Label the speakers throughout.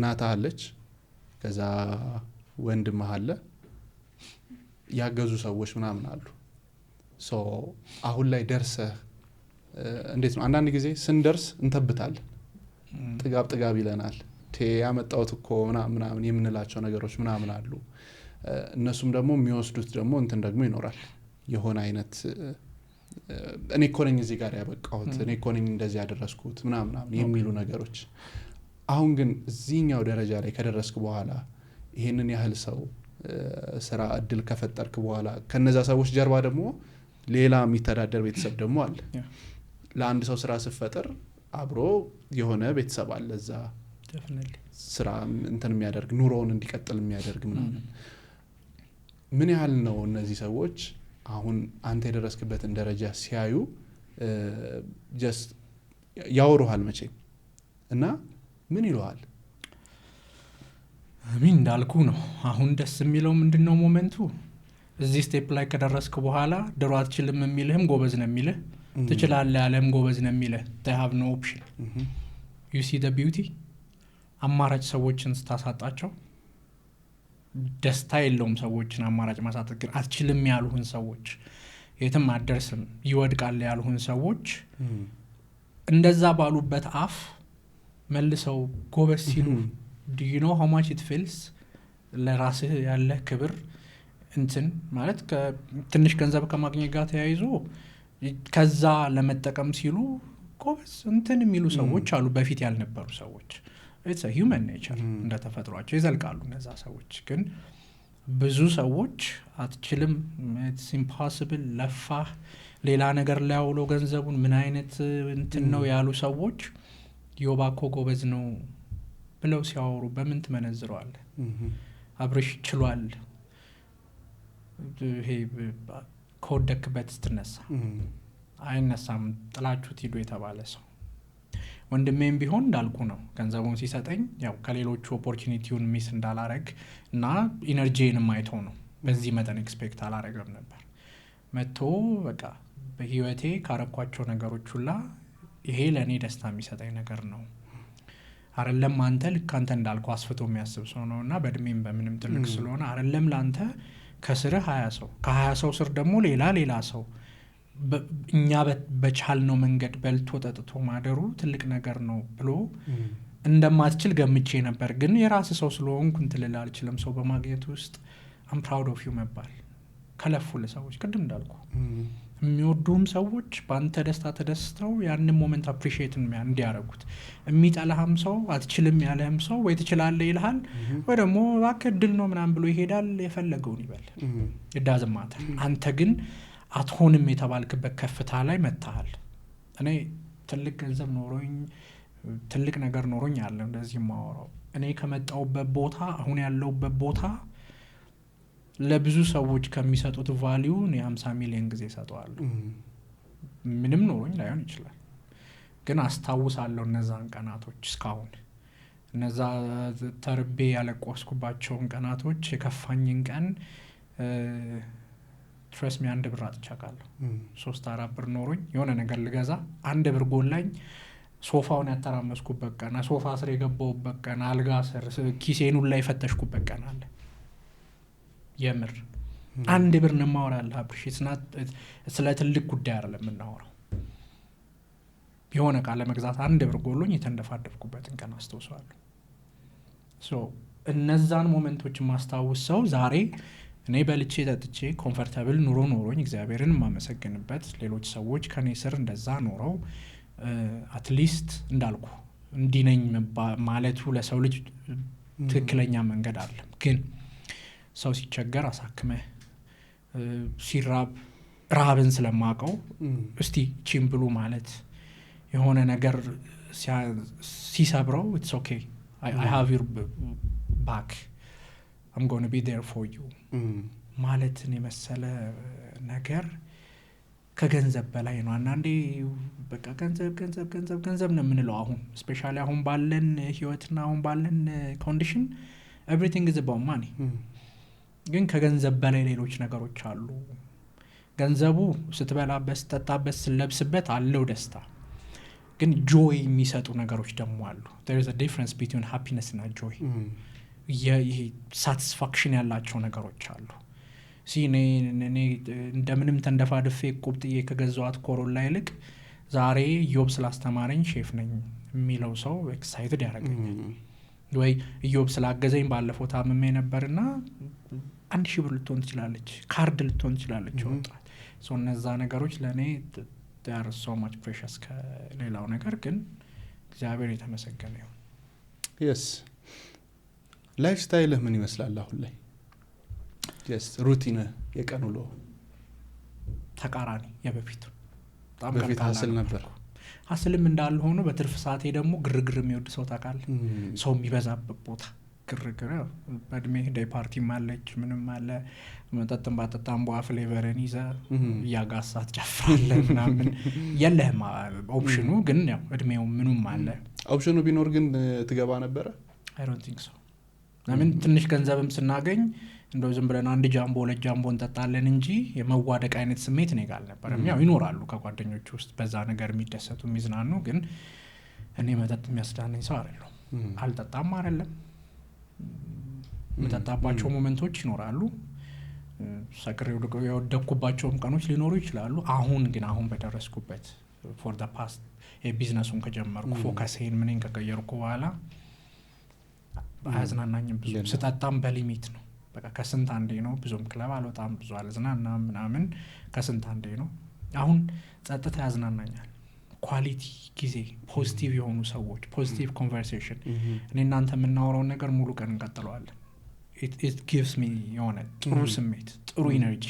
Speaker 1: እናት አለች ከዛ ወንድም አለ ያገዙ ሰዎች ምናምን አሉ ሶ አሁን ላይ ደርሰህ እንዴት ነው አንዳንድ ጊዜ ስንደርስ እንተብታለን ጥጋብ ይለናል ያመጣውት እኮ ምናምን የምንላቸው ነገሮች ምናምን አሉ እነሱም ደግሞ የሚወስዱት ደግሞ እንትን ደግሞ ይኖራል የሆነ አይነት እኔ እኮ ነኝ እዚህ ጋር ያበቃሁት እኔ እኮ ነኝ እንደዚህ ያደረስኩት ምናምን የሚሉ ነገሮች አሁን ግን እዚህኛው ደረጃ ላይ ከደረስክ በኋላ ይሄንን ያህል ሰው ስራ እድል ከፈጠርክ በኋላ ከነዛ ሰዎች ጀርባ ደግሞ ሌላ የሚተዳደር ቤተሰብ ደግሞ አለ ለአንድ ሰው ስራ ሲፈጠር አብሮ የሆነ ቤተሰብ አለ እዛ ስራ እንትን የሚያደርግ ኑሮውን እንዲቀጥል የሚያደርግ ምናምን ምን ያህል ነው እነዚህ ሰዎች አሁን አንተ የደረስክበትን ደረጃ ሲያዩ ጀስት ያወሩሃል መቼም እና ምን ይሉሃል
Speaker 2: አሚን እንዳልኩ ነው አሁን ደስ የሚለው ምንድነው ሞመንቱ እዚህ ስቴፕ ላይ ከደረስክ በኋላ ድሮ አትችልም የሚልህም ጎበዝ ነው የሚልህ ትችላለህ ያለም ጎበዝ ነው የሚልህ they have no option you see the beauty አማራጭ ሰዎችን ስታሳጣቸው ደስታ የለውም ሰዎችን አማራጭ ማሳጣት ግን አትችልም ያሉህን ሰዎች የትም አደርስም ይወድቃል ያሉህን ሰዎች እንደዛ ባሉበት አፍ መልሰው ጎበዝ ሲሉ do you know how much it feels ለራስህ ያለ ክብር እንትን ማለት ትንሽ ገንዘብ ከማግኘት ጋር ተያይዞ ከዛ ለመጠቀም ሲሉ ጎበዝ እንትን የሚሉ ሰዎች አሉ በፊት ያልነበሩ ሰዎች it's a human nature እንደተፈጥሯቸው ይዘልቃሉ እነዛ ሰዎች ግን ብዙ ሰዎች አትችልም it's impossible ለፋህ ሌላ ነገር ላይ አውሎ ገንዘቡን ምን አይነት እንትን ነው ያሉ ሰዎች ዮባኮ ጎበዝ ነው ብለው ሲያወሩ በምን ትመነዝረዋል አብርሽ ችሏል ይሄ ኮደክበት ስትነሳ አይነሳም ጥላቹት ሂዶ የተባለ ሰው ወንድሜም ቢሆን እንዳልኩ ነው ገንዘቡን ሲሰጠኝ ያው ከሌሎቹ ኦፖርቹኒቲውን ሚስ እንዳላረግ እና ኢነርጂንም አይቶ ነው በዚህ መጠን ኤክስፔክት አላረገም ነበር መጥቶ በቃ በህይወቴ ካረኳቸው ነገሮች ሁላ ይሄ ለኔ ደስታ የሚሰጠኝ ነገር ነው አይደለም አንተ ልክ አንተ እንዳልኩ አስፍቶ የሚያስብ ሰው ነውና በእድሜም በምንም ትልቅ ስለሆነ አይደለም ላንተ ከስርህ 20 ሰው ከ20 ሰው ስር ደግሞ ሌላ ሰው እኛ በቻልነው መንገድ በልቶ ጠጥቶ ማደሩ ትልቅ ነገር ነው ብሎ እንደማትችል ገምቼ ነበር ግን የራስ ሰው ስለሆንኩ እንትልል አልችልም ሰው በማግኘት ውስጥ I'm proud of you መባል ከለፉ ለሰዎች ቅድም እንዳልኩ የሚወዱም ሰዎች በአንተ ደስታ ተደስተው ያንን ሞመንት አፕሪሺየት እንዲያረጉት የሚጠላህም ሰው አትችልም ያለህም ሰው ወይ ትችላለህ ይልሃል ወይ ደግሞ እባክህ ድል ነው ምናምን ብሎ ይሄዳል የፈለገውን ይበል it doesn't matter አንተ ግን አትሆንም የተባልክበት ከፍታ ላይ መጣሃል እኔ ትልቅ ገንዘብ ኖሮኝ ትልቅ ነገር ኖሮኝ አለ እንደዚህ ማወራው እኔ ከመጣውበት ቦታ አሁን ያለውበት ቦታ ለብዙ ሰዎች ከሚሰጡት ቫልዩ እኔ 50 ሚሊዮን ጊዜ ሰጠዋል ምንም ኖሮኝ ላይሆን ይችላል ግን አስታውሳለሁ እነዛን ቀናቶች እስካሁን እነዛ ተርቤ ያለቆስኩባቸውን ቀናቶች የከፋኝን ቀን ትረስ ሚ አንድ ብር አጥቻለሁ 3-4 ብር ኖሮኝ የሆነ ነገር ልገዛ አንድ ብር ጎላኝ ሶፋውን ያተራመስኩበት ቀን ሶፋ ስር የገባውበት ቀን አልጋ ስር ኪሴኑን ላይ ፈተሽኩበት ቀን አለ የምር አንድ ብር ነው ማወራል አፕሪሺየት ስለ ትልቅ ጉዳይ አይደለም እናወራው የሆነ ቃለ መግዛት አንድ ብር ጎሎኝ የተንደፋደፍኩበትን ቀን አስተውሳለሁ ሶ እነዛን ሞመንቶች ማስታወስ ሰው ዛሬ እኔ በልቼ ተጥቼ ኮምፎርታብል ኑሮ ኖሮኝ እግዚአብሔርን ማመሰግንበት ሌሎች ሰዎች ከኔ ስር እንደዛ ኖረው አትሊስት እንዳልኩ እንዲነኝ ማለቱ ለሰው ልጅ ትክክለኛ መንገድ አለ ግን ሰው ሲቸገር አሳክመህ ሲራብ ራብን ስለማቀው እስቲ ቺምብሉ ማለት የሆነ ነገር ሲሰብረው it's okay I have your back I'm going to be there for you ማለት የመሰለ ነገር ከገንዘብ በላይ ነው አንዳንዴ በቃ ገንዘብ ነው የምንለው አሁን ስፔሻሊ አሁን ባለን ህይወትና አሁን ባለን ኮንዲሽን everything is about money ግን ከገንዘብ በላይ ሌሎች ነገሮች አሉ ገንዘቡ ስትበላበት ስትጠጣበት ስለብስበት አለው ደስታ ግን ጆይ የሚሰጡ ነገሮች ደግሞ አሉ። there is a difference between happiness እና joy ይሄ ሳቲስፋክሽን ያላቸው ነገሮች አሉ። እኔ እንደምንም ተንደፋድፌ ቁብጥዬ ከገዛዋት ኮሮላ ይልቅ ዛሬ ኢዮብ ስላስተማረኝ ሼፍ ነኝ የሚለው ሰው ኤክሳይትድ ያደርገኛል። ወይ ኢዮብ ስላገዘኝ ባለፈው ታምሜ ነበርና 1000 ብር ልትሆን ትችላለች፣ ካርድ ልትሆን ትችላለች ወጣት ሶ እነዛ ነገሮች ለኔ they are so much precious ከሌላው ነገር። ግን እግዚአብሔር የተመሰገነ ይሁን።
Speaker 1: yes ላይፍ ስታይልህ ምን ይመስላል አሁን ላይ? just ሩቲን የቀን ውሎ
Speaker 2: ተቃራኒ የበፊቱ
Speaker 1: በፊት ሀስል ነበር።
Speaker 2: ሀስልም እንዳለ ሆኖ በትርፍ ሰዓቴ ደግሞ ግርግር የሚወድ ሰው ታውቃለህ። ሰው የሚበዛበት ቦታ ግርግር በእድሜ ዴይ ፓርቲም አለች ምንም አለ መጠጥም ባጠጣም በዋ ፍሌቨርን ይዘህ እያጋሳት ጨፍራለህ ምናምን የለህም ኦፕሽኑ። ግን ያው እድሜው ምኑም አለ።
Speaker 1: ኦፕሽኑ ቢኖር ግን ትገባ ነበረ?
Speaker 2: I don't think so። ለምን ትንሽ ገንዘብም ስናገኝ እንደው ዝም ብለን አንድ ጃምቦ ሁለት ጃምቦ እንጠጣለን እንጂ የመዋደቅ አይነት ስሜት ነው ጋር ነበር። ያው ይኖራሉ ከጓደኞች ውስጥ በዛ ነገር የሚደሰቱ የሚዝናኑ። ግን እኔ መጠጥ የሚያስዳነኝ ሰው አይደለሁ። አልጠጣም አይደለም መጠጣባቸው ሞመንቶች ይኖራሉ። ሰክሬው የወደኩባቸውም ቀኖች ሊኖሩ ይችላሉ። አሁን በደረስኩበት for the past የቢዝነሱን ከጀመርኩ ፎከሴን ምንን ከቀየርኩ በኋላ አያዝናናኝም ብዙ። ስጠጣም በሊሚት ነው በቃ ከስንት አንዴ ነው። ብዙም ክለብ አልወጣም ብዙ አልዝናናም ምናምን ከስንት አንዴ ነው። አሁን ጸጥታ ያዝናናኛል። ኳሊቲ ጊዜ፣ ፖዚቲቭ የሆኑ ሰዎች፣ ፖዚቲቭ ኮንቨርሴሽን። እኔ እናንተ የምናወራውን ነገር ሙሉ ቀን እንቀጥለዋለን። it gives me የሆነ ጥሩ ስሜት ጥሩ ኢነርጂ።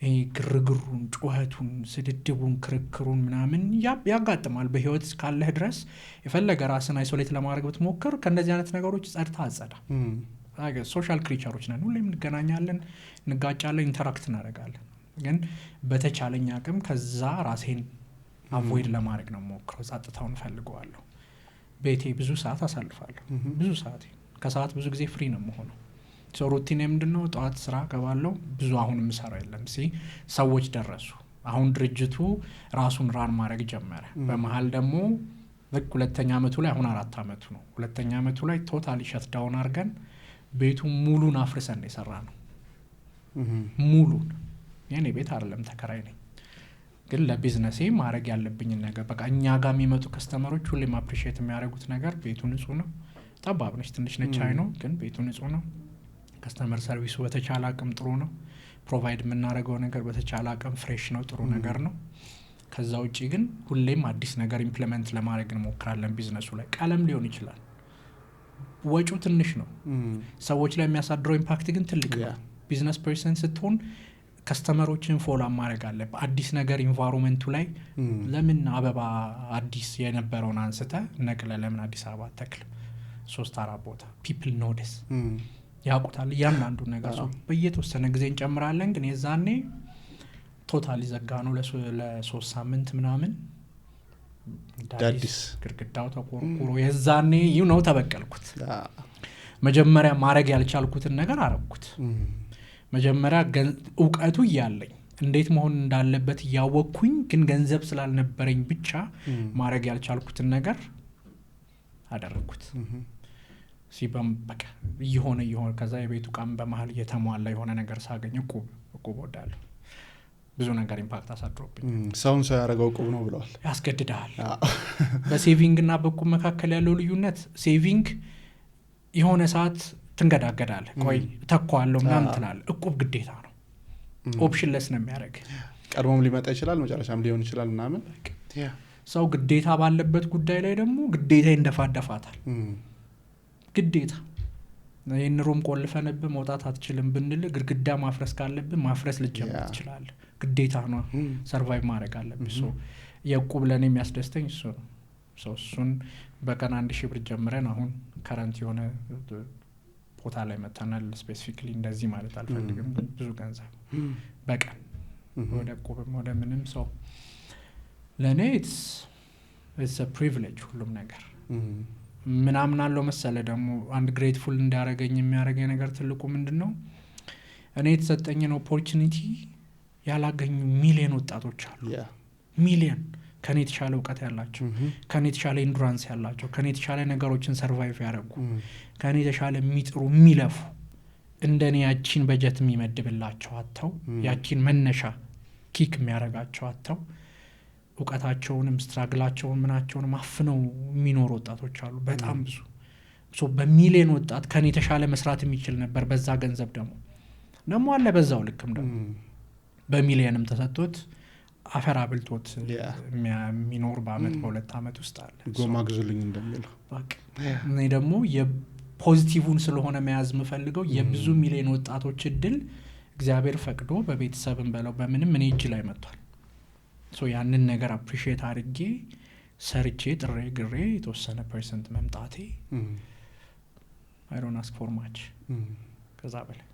Speaker 2: ይሄ ግርግሩን ጩኸቱን ስድድቡን ክርክሩን ምናምን ያጋጥማል በህይወት ካለህ ድረስ። የፈለገ ራስን አይሶሌት ለማድረግ ብትሞክር ከእንደዚህ አይነት ነገሮች ጸድታ አጸዳ። ሶሻል ክሪቸሮች ነን፣ ሁሌም እንገናኛለን፣ እንጋጫለን፣ ኢንተራክት እናደርጋለን። ግን በተቻለኝ አቅም ከዛ ራሴን አቮይድ ለማድረግ ነው ሞክረው። ጸጥታውን ፈልገዋለሁ። ቤቴ ብዙ ሰዓት አሳልፋለሁ። ብዙ ሰዓት ከሰዓት ብዙ ጊዜ ፍሪ ነው የምሆነው። ሶ ሩቲን ምንድነው? ጠዋት ስራ ገባለሁ። ብዙ አሁን የምሰራው የለም። ሰዎች ደረሱ። አሁን ድርጅቱ ራሱን ራን ማድረግ ጀመረ። በመሃል ደግሞ ልክ 2ኛ አመቱ ላይ አሁን 4 አመቱ ነው። 2ኛ አመቱ ላይ ቶታሊ ሸት ዳውን አድርገን ቤቱ ሙሉን አፍርሰን የሰራ ነው። ሙሉን የኔ ቤት አይደለም ተከራይ ነኝ። ግን ለቢዝነሴ ማድረግ ያለብኝ ነገር በቃ እኛ ጋር የሚመጡ ከስተመሮች ሁሌም አፕሪሺየት የሚያደርጉት ነገር ቤቱ ንጹህ ነው። ጠባብ ነች ትንሽ ነች አይ ነው፣ ግን ቤቱ ንጹህ ነው። ከስተመር ሰርቪሱ በተቻለ አቅም ጥሩ ነው። ፕሮቫይድ የምናደርገው ነገር በተቻለ አቅም ፍሬሽ ነው፣ ጥሩ ነገር ነው። ከዛ ውጪ ግን ሁሌም አዲስ ነገር ኢምፕሊመንት ለማድረግ እንሞክራለን። ቢዝነሱ ላይ ቀለም ሊሆን ይችላል፣ ወጪው ትንሽ ነው፣ ሰዎች ላይ የሚያሳድረው ኢምፓክት ግን ትልቅ ነው። ቢዝነስ ፐርሰን ስትሆን ከስተመሮችን ፎሎ ማድረግ አለብህ። አዲስ ነገር ኢንቫይሮንመንቱ ላይ ለምን አበባ አዲስ የነበረውን አንስተ ነቅለ ለምን አዲስ አበባ ተክል 3-4 ቦታ ፒፕል ኖቲስ ያውቁታል እያንዳንዱ ነገር። በየተወሰነ ጊዜ እንጨምራለን። ግን የዛኔ ቶታሊ ዘጋ ነው ለ3 ሳምንት ምናምን ዳዲስ ግርግዳው ተቆርቁሮ የዛኔ ተበቀልኩት። መጀመሪያ ማድረግ ያልቻልኩትን ነገር አረኩት። መጀመሪያ እውቀቱ እያለኝ እንዴት መሆን እንዳለበት እያወቅኩኝ ግን ገንዘብ ስላልነበረኝ ብቻ ማድረግ ያልቻልኩትን ነገር አደረኩት። በቃ ይሆነ ከዛ የቤቱ ቃም በመሃል እየተሟላ የሆነ ነገር ሳገኝ እቁብ ወዳለሁ። ብዙ ነገር ኢምፓክት አሳድሮብኝ።
Speaker 1: ሰው ያደረገው እቁብ ነው ብለዋል።
Speaker 2: ያስገድዳል። በሴቪንግ እና በእቁብ መካከል ያለው ልዩነት ሴቪንግ የሆነ ሰዓት ትንገዳገዳለህ፣ ቆይ ተኳለው ምናምን ትላለህ። እቁብ ግዴታ ነው፣ ኦፕሽንለስ ነው የሚያደርግ።
Speaker 1: ቀድሞም ሊመጣ ይችላል መጨረሻም ሊሆን ይችላል ምናምን።
Speaker 2: ሰው ግዴታ ባለበት ጉዳይ ላይ ደግሞ ግዴታ ይንደፋደፋታል። ግዴታ ይህን ሩም ቆልፈንብህ መውጣት አትችልም ብንል ግድግዳ ማፍረስ ካለብህ ማፍረስ ልትጀምር ትችላለህ። ግዴታ ነው፣ ሰርቫይቭ ማድረግ አለብህ። የእቁብ ለእኔ የሚያስደስተኝ እሱ ነው። እሱን በቀን 1000 ብር ጀምረን አሁን ከረንት የሆነ ቦታ ላይ መተናል። ስፔሲፊክሊ እንደዚህ ማለት አልፈልግም፣ ግን ብዙ ገንዘብ በቀን ወደ እቁብም ወደ ምንም ሰው ለእኔ it's a privilege ሁሉም ነገር ምናምን አለው መሰለ። ደግሞ አንድ ግሬትፉል እንዳረገኝ የሚያረገኝ ነገር ትልቁ ምንድነው? እኔ የተሰጠኝን ኦፖርቹኒቲ ያላገኙ ሚሊዮን ወጣቶች አሉ። ሚሊዮን ከኔ የተሻለ እውቀት ያላቸው ከኔ የተሻለ ኢንዱራንስ ያላቸው ከኔ የተሻለ ነገሮችን ሰርቫይቭ ያደርጉ ከኔ የተሻለ የሚጥሩ የሚለፉ እንደኔ ያቺን በጀት የሚመድብላቸው አጥተው ያቺን መነሻ ኪክ የሚያረጋቸው አጥተው እውቀታቸውንም ስትራግላቸውን ምናቸውንም አፍነው የሚኖሩ ወጣቶች አሉ በጣም ብዙ ሶ በሚሊዮን ወጣት ከኔ የተሻለ መስራት የሚችል ነበር በዛ ገንዘብ ደግሞ አለ በዛው ልክም ደግሞ በሚሊዮንም ተሰጥቶት አፈር አብልቶት የሚኖር በአመት በሁለት አመት ውስጥ አለ
Speaker 1: ጎማ ግዙልኝ እንደሚለው
Speaker 2: በቃ እኔ ደግሞ የፖዚቲቭን ስለሆነ መያዝ የምፈልገው የብዙ ሚሊዮን ወጣቶች እድል እግዚአብሔር ፈቅዶ በቤተሰብም በለው በምንም እኔ እጅ ላይ መጥቷል ሶ ያንን ነገር አፕሪሺየት አድርጌ ሰርቼ ጥሬ ግሬ የተወሰነ ፐርሰንት መምጣቴ I don't ask for much ከዛ በላይ